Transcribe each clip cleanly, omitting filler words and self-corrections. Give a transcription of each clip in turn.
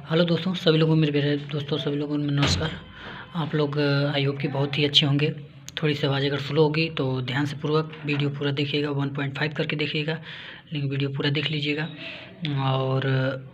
Hello दोस्तों, सभी लोगों मेरे प्यारे दोस्तों, सभी लोगों को नमस्कार। आप लोग आई होप कि बहुत ही अच्छे होंगे। थोड़ी सी आवाज़ अगर स्लो होगी तो ध्यान से पूर्वक वीडियो पूरा देखिएगा, 1.5 करके देखिएगा, लेकिन वीडियो पूरा देख लीजिएगा। और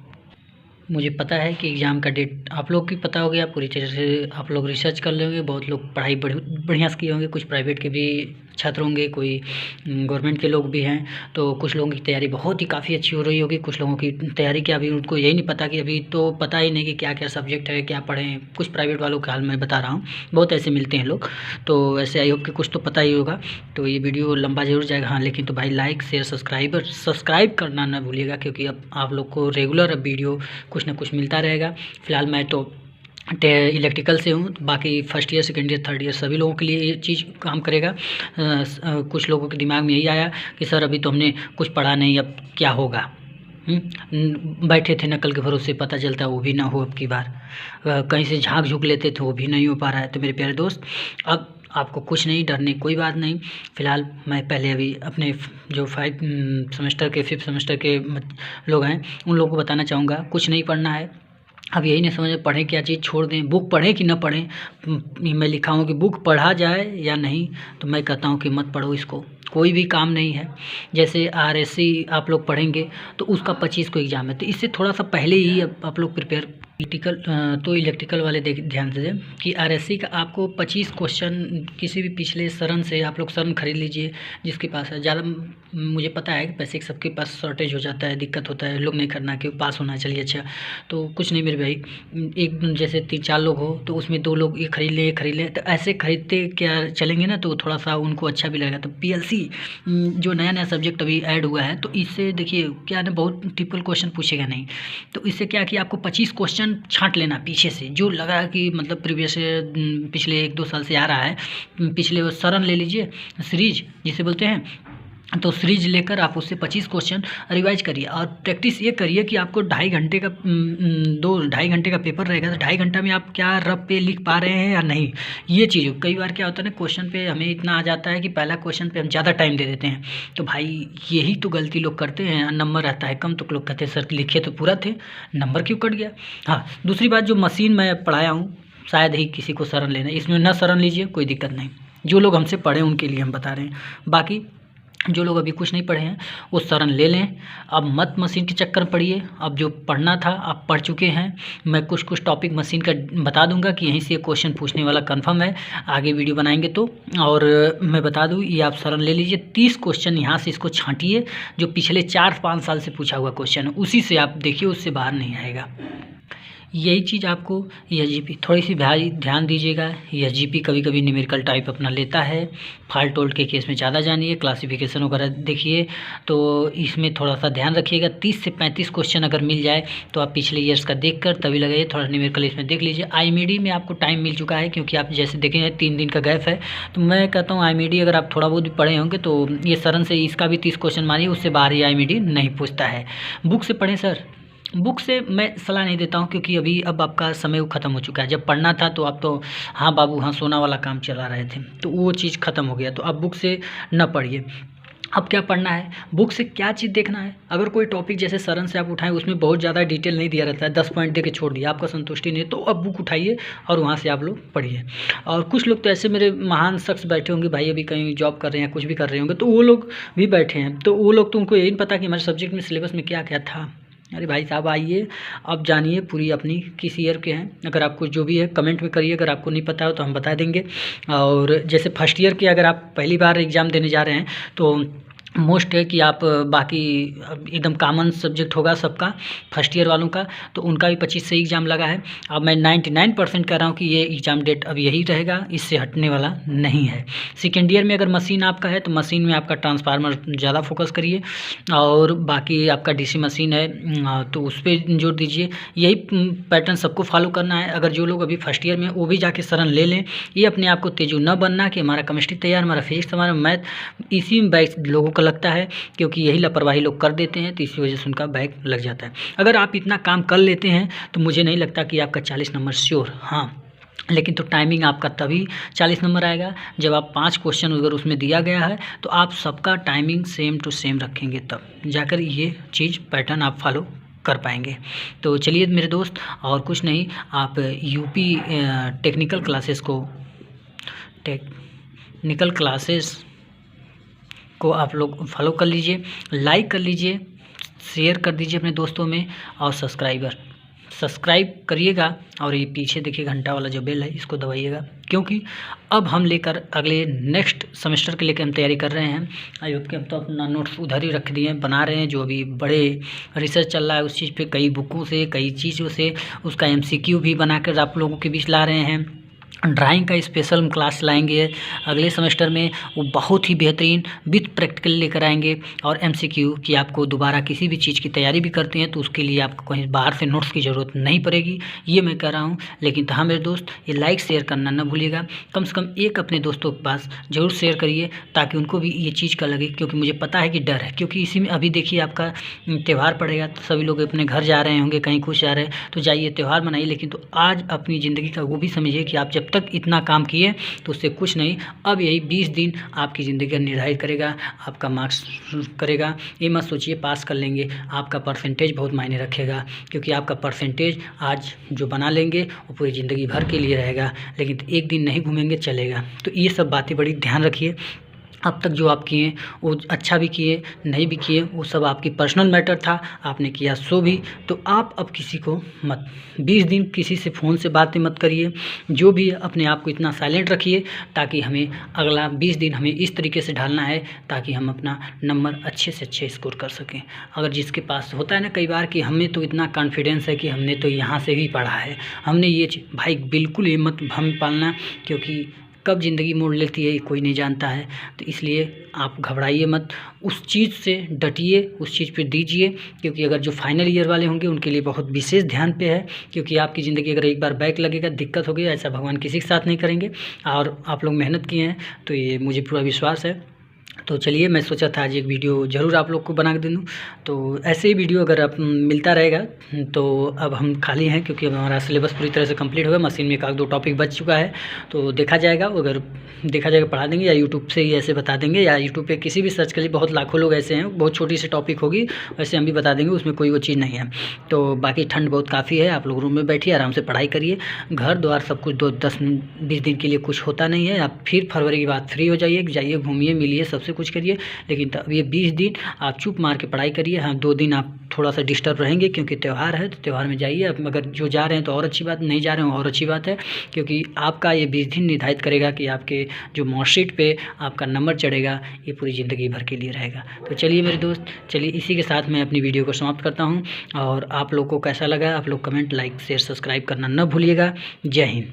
मुझे पता है कि एग्ज़ाम का डेट आप लोग की पता हो गया, पूरी तरह से आप लोग रिसर्च कर लेंगे। बहुत लोग पढ़ाई बढ़िया से किए होंगे, कुछ प्राइवेट के भी छात्र होंगे, कोई गवर्नमेंट के लोग भी हैं। तो कुछ लोगों की तैयारी बहुत ही काफ़ी अच्छी हो रही होगी, कुछ लोगों की तैयारी क्या, अभी उनको यही नहीं पता कि अभी तो पता ही नहीं कि क्या क्या सब्जेक्ट है, क्या पढ़ें। कुछ प्राइवेट वालों का हाल मैं बता रहा हूँ, बहुत ऐसे मिलते हैं लोग। तो ऐसे आई होप कि कुछ तो पता ही होगा। तो ये वीडियो लंबा ज़रूर जाएगा, हाँ, लेकिन तो भाई लाइक शेयर सब्सक्राइब करना ना भूलिएगा, क्योंकि अब आप लोग को रेगुलर अब वीडियो कुछ ना कुछ मिलता रहेगा। फ़िलहाल मैं तो इलेक्ट्रिकल से हूँ, बाकी first year, second year, third year सभी लोगों के लिए ये चीज़ काम करेगा। कुछ लोगों के दिमाग में यही आया कि सर अभी तो हमने कुछ पढ़ा नहीं, अब क्या होगा। बैठे थे नकल के भरोसे, पता चलता है वो भी ना हो अब की बार। कहीं से झाँक झुक लेते थे, वो भी नहीं हो पा रहा है। तो मेरे प्यारे दोस्त, अब आपको कुछ नहीं डरने, कोई बात नहीं। फ़िलहाल मैं पहले अभी अपने जो 5 सेमेस्टर के 5th सेमेस्टर के लोग हैं उन लोगों को बताना चाहूँगा, कुछ नहीं पढ़ना है। अब यही नहीं समझ में पढ़ें क्या चीज़, छोड़ दें, बुक पढ़ें कि ना पढ़ें। मैं लिखा हूँ कि बुक पढ़ा जाए या नहीं, तो मैं कहता हूँ कि मत पढ़ो इसको, कोई भी काम नहीं है। जैसे आरएससी आप लोग पढ़ेंगे तो उसका 25 को एग्ज़ाम है, तो इससे थोड़ा सा पहले ही अब आप लोग प्रिपेयर इलेक्ट्रिकल वाले ध्यान से दें कि आरएससी का आपको 25 क्वेश्चन किसी भी पिछले सरन से आप लोग सरन खरीद लीजिए जिसके पास है। ज़्यादा मुझे पता है कि पैसे सबके पास शॉर्टेज हो जाता है, दिक्कत होता है, लोग नहीं करना कि पास होना चलिए अच्छा। तो कुछ नहीं मेरे भाई, एक जैसे 3-4 लोग हो तो उसमें 2 लोग ये खरीद लें, तो ऐसे खरीदते क्या चलेंगे ना, तो थोड़ा सा उनको अच्छा भी लगेगा। तो पीएलसी जो नया सब्जेक्ट अभी ऐड हुआ है, तो इससे देखिए क्या ना, बहुत ट्रिपल क्वेश्चन पूछेगा नहीं। तो इससे क्या कि आपको 25 क्वेश्चन छांट लेना पीछे से, जो लगा कि मतलब प्रीवियस पिछले 1-2 साल से आ रहा है, पिछले वो सरन ले लीजिए, सीरीज जिसे बोलते हैं। तो सीरीज लेकर आप उससे 25 क्वेश्चन रिवाइज करिए और प्रैक्टिस ये करिए कि आपको 2.5 घंटे का पेपर रहेगा, तो 2.5 घंटा में आप क्या रफ पे लिख पा रहे हैं या नहीं। ये चीज़ कई बार क्या होता है ना, क्वेश्चन पे हमें इतना आ जाता है कि पहला क्वेश्चन पे हम ज़्यादा टाइम दे देते हैं। तो भाई यही तो गलती लोग करते हैं, नंबर आता है कम तो लोग कहते हैं सर लिखे तो पूरा थे, नंबर क्यों कट गया। हाँ, दूसरी बात, जो मशीन मैं पढ़ाया हूँ शायद ही किसी को शरण लेना, इसमें न शरण लीजिए, कोई दिक्कत नहीं। जो लोग हमसे पढ़े उनके लिए हम बता रहे हैं, बाकी जो लोग अभी कुछ नहीं पढ़े हैं वो शरण ले लें। अब मत मशीन के चक्कर में पढ़िए, अब जो पढ़ना था आप पढ़ चुके हैं। मैं कुछ टॉपिक मशीन का बता दूंगा कि यहीं से ये क्वेश्चन पूछने वाला कंफर्म है, आगे वीडियो बनाएंगे तो। और मैं बता दूं, ये आप शरण ले लीजिए, 30 क्वेश्चन यहाँ से इसको छांटिए, जो पिछले 4-5 साल से पूछा हुआ क्वेश्चन है उसी से आप देखिए, उससे बाहर नहीं आएगा। यही चीज़ आपको एसजीपी थोड़ी सी ध्यान दीजिएगा। एसजीपी कभी कभी न्यूमेरिकल टाइप अपना लेता है, फॉल्ट ओल्ट के केस में ज़्यादा जानिए, क्लासिफिकेशन वगैरह देखिए, तो इसमें थोड़ा सा ध्यान रखिएगा। 30 से 35 क्वेश्चन अगर मिल जाए तो आप पिछले ईयर्स का देख कर तभी लगाइए, थोड़ा न्यूमेरिकल इसमें देख लीजिए। आईएमडी में आपको टाइम मिल चुका है, क्योंकि आप जैसे देखें 3 दिन का गैप है। तो मैं कहता हूँ आईएमडी अगर आप थोड़ा बहुत भी पढ़े होंगे तो ये सरन से इसका भी 30 क्वेश्चन मारिए, उससे बाहर ही आईएमडी नहीं पूछता है। बुक से पढ़ें सर, बुक से मैं सलाह नहीं देता हूँ, क्योंकि अब आपका समय वो ख़त्म हो चुका है। जब पढ़ना था तो आप तो हाँ बाबू हाँ सोना वाला काम चला रहे थे, तो वो चीज़ ख़त्म हो गया। तो अब बुक से न पढ़िए। अब क्या पढ़ना है, बुक से क्या चीज़ देखना है। अगर कोई टॉपिक जैसे सरन से आप उठाएं, उसमें बहुत ज़्यादा डिटेल नहीं दिया रहता है, 10 पॉइंट दे के छोड़ दिया, आपका संतुष्टि नहीं है, तो अब बुक उठाइए और वहाँ से आप लोग पढ़िए। और कुछ लोग तो ऐसे मेरे महान शख्स बैठे होंगे भाई, अभी कहीं जॉब कर रहे हैं, कुछ भी कर रहे होंगे, तो वो लोग भी बैठे हैं, तो वो लोग तो उनको यही नहीं पता कि हमारे सब्जेक्ट में सिलेबस में क्या क्या था। अरे भाई साहब आइए, आप जानिए पूरी अपनी किस ईयर के हैं। अगर आपको जो भी है कमेंट में करिए, अगर आपको नहीं पता हो तो हम बता देंगे। और जैसे फर्स्ट ईयर के अगर आप पहली बार एग्ज़ाम देने जा रहे हैं तो मोस्ट है कि आप बाकी एकदम कॉमन सब्जेक्ट होगा सबका, फर्स्ट ईयर वालों का, तो उनका भी 25 से एग्ज़ाम लगा है। अब मैं 99% कह रहा हूँ कि ये एग्ज़ाम डेट अब यही रहेगा, इससे हटने वाला नहीं है। सेकेंड ईयर में अगर मशीन आपका है तो मशीन में आपका ट्रांसफार्मर ज़्यादा फोकस करिए, और बाकी आपका डीसी मशीन है तो उस पर जोर दीजिए। यही पैटर्न सबको फॉलो करना है। अगर जो लोग अभी फर्स्ट ईयर में वो भी जाके शरण ले लें, ये अपने आप को तेजू न बनना कि हमारा केमिस्ट्री तैयार, हमारा फिजिक्स, हमारा मैथ, इसी में बैच लोगों को लगता है, क्योंकि यही लापरवाही लोग कर देते हैं, तो इसी वजह से उनका बैक लग जाता है। अगर आप इतना काम कर लेते हैं तो मुझे नहीं लगता कि आपका 40 नंबर श्योर, हाँ, लेकिन तो टाइमिंग आपका तभी 40 नंबर आएगा जब आप 5 क्वेश्चन अगर उसमें दिया गया है तो आप सबका टाइमिंग सेम टू सेम रखेंगे, तब जाकर ये चीज़ पैटर्न आप फॉलो कर पाएंगे। तो चलिए मेरे दोस्त, और कुछ नहीं, आप यूपी टेक्निकल क्लासेस को आप लोग फॉलो कर लीजिए, लाइक कर लीजिए, शेयर कर दीजिए अपने दोस्तों में, और सब्सक्राइब करिएगा। और ये पीछे देखिए घंटा वाला जो बेल है इसको दबाइएगा, क्योंकि अब हम लेकर अगले नेक्स्ट सेमेस्टर के लेकर हम तैयारी कर रहे हैं। आई होप कि हम तो अपना नोट्स उधर ही रख दिए हैं, बना रहे हैं। जो अभी बड़े रिसर्च चल रहा है उस चीज़ पे, कई बुकों से, कई चीज़ों से उसका MCQ भी बनाकर आप लोगों के बीच ला रहे हैं। ड्राइंग का स्पेशल हम क्लास लाएंगे अगले सेमेस्टर में, वो बहुत ही बेहतरीन विथ प्रैक्टिकल लेकर आएंगे। और MCQ कि आपको दोबारा किसी भी चीज़ की तैयारी भी करते हैं तो उसके लिए आपको कहीं बाहर से नोट्स की ज़रूरत नहीं पड़ेगी, ये मैं कह रहा हूँ। लेकिन हाँ मेरे दोस्त, ये लाइक शेयर करना ना भूलिएगा, कम से कम एक अपने दोस्तों के पास ज़रूर शेयर करिए, ताकि उनको भी ये चीज़ का लगे। क्योंकि मुझे पता है कि डर है, क्योंकि इसी में अभी देखिए आपका त्यौहार पड़ेगा तो सभी लोग अपने घर जा रहे होंगे, कहीं खुश जा रहे हैं, तो जाइए त्यौहार मनाइए। लेकिन तो आज अपनी ज़िंदगी का वो भी समझिए कि आप जब तक इतना काम किए तो उससे कुछ नहीं, अब यही 20 दिन आपकी ज़िंदगी का निर्धारित करेगा, आपका मार्क्स करेगा। ये मत सोचिए पास कर लेंगे, आपका परसेंटेज बहुत मायने रखेगा, क्योंकि आपका परसेंटेज आज जो बना लेंगे वो पूरी ज़िंदगी भर के लिए रहेगा। लेकिन एक दिन नहीं घूमेंगे चलेगा। तो ये सब बातें बड़ी ध्यान रखिए। अब तक जो आप किए वो अच्छा भी किए, नहीं भी किए, वो सब आपकी पर्सनल मैटर था, आपने किया सो भी। तो आप अब किसी को मत 20 दिन किसी से फ़ोन से बातें मत करिए, जो भी अपने आप को इतना साइलेंट रखिए, ताकि हमें अगला 20 दिन हमें इस तरीके से ढालना है ताकि हम अपना नंबर अच्छे से अच्छे स्कोर कर सकें। अगर जिसके पास होता है ना कई बार कि हमें तो इतना कॉन्फिडेंस है कि हमने तो यहाँ से भी पढ़ा है, हमने ये भाई बिल्कुल ये मत भ्रम पालना, क्योंकि कब ज़िंदगी मोड़ लेती है ये कोई नहीं जानता है। तो इसलिए आप घबराइए मत, उस चीज़ से डटिए, उस चीज़ पे दीजिए। क्योंकि अगर जो फाइनल ईयर वाले होंगे उनके लिए बहुत विशेष ध्यान पे है, क्योंकि आपकी ज़िंदगी अगर एक बार बैक लगेगा, दिक्कत होगी, ऐसा भगवान किसी के साथ नहीं करेंगे। और आप लोग मेहनत किए हैं तो ये मुझे पूरा विश्वास है। तो चलिए, मैं सोचा था आज एक वीडियो ज़रूर आप लोग को बना के दे दूँ। तो ऐसे ही वीडियो अगर आप मिलता रहेगा, तो अब हम खाली हैं क्योंकि अब हमारा सिलेबस पूरी तरह से कंप्लीट होगा। मशीन में 1-2 टॉपिक बच चुका है, तो देखा जाएगा। अगर देखा जाएगा पढ़ा देंगे, या यूट्यूब से ही ऐसे बता देंगे, या यूट्यूब पे किसी भी सर्च करिए, बहुत लाखों लोग ऐसे हैं, बहुत छोटी सी टॉपिक होगी वैसे हम भी बता देंगे, उसमें कोई वो चीज़ नहीं है। तो बाकी ठंड बहुत काफ़ी है, आप लोग रूम में बैठिए, आराम से पढ़ाई करिए। घर द्वार सब कुछ 10-20 दिन के लिए कुछ होता नहीं है। आप फिर फरवरी के बाद फ्री हो जाइए, घूमिए, मिलिए, सबसे कुछ करिए। लेकिन तब ये 20 दिन आप चुप मार के पढ़ाई करिए। हाँ, 2 दिन आप थोड़ा सा डिस्टर्ब रहेंगे क्योंकि त्यौहार है, तो त्यौहार में जाइए। अब अगर जो जा रहे हैं तो और अच्छी बात, नहीं जा रहे हैं और अच्छी बात है, क्योंकि आपका ये 20 दिन निर्धारित करेगा कि आपके जो मार्कशीट पे आपका नंबर चढ़ेगा, ये पूरी ज़िंदगी भर के लिए रहेगा। तो चलिए मेरे दोस्त, चलिए इसी के साथ मैं अपनी वीडियो को समाप्त करता हूँ। और आप लोग को कैसा लगा, आप लोग कमेंट, लाइक, शेयर, सब्सक्राइब करना न भूलिएगा। जय हिंद।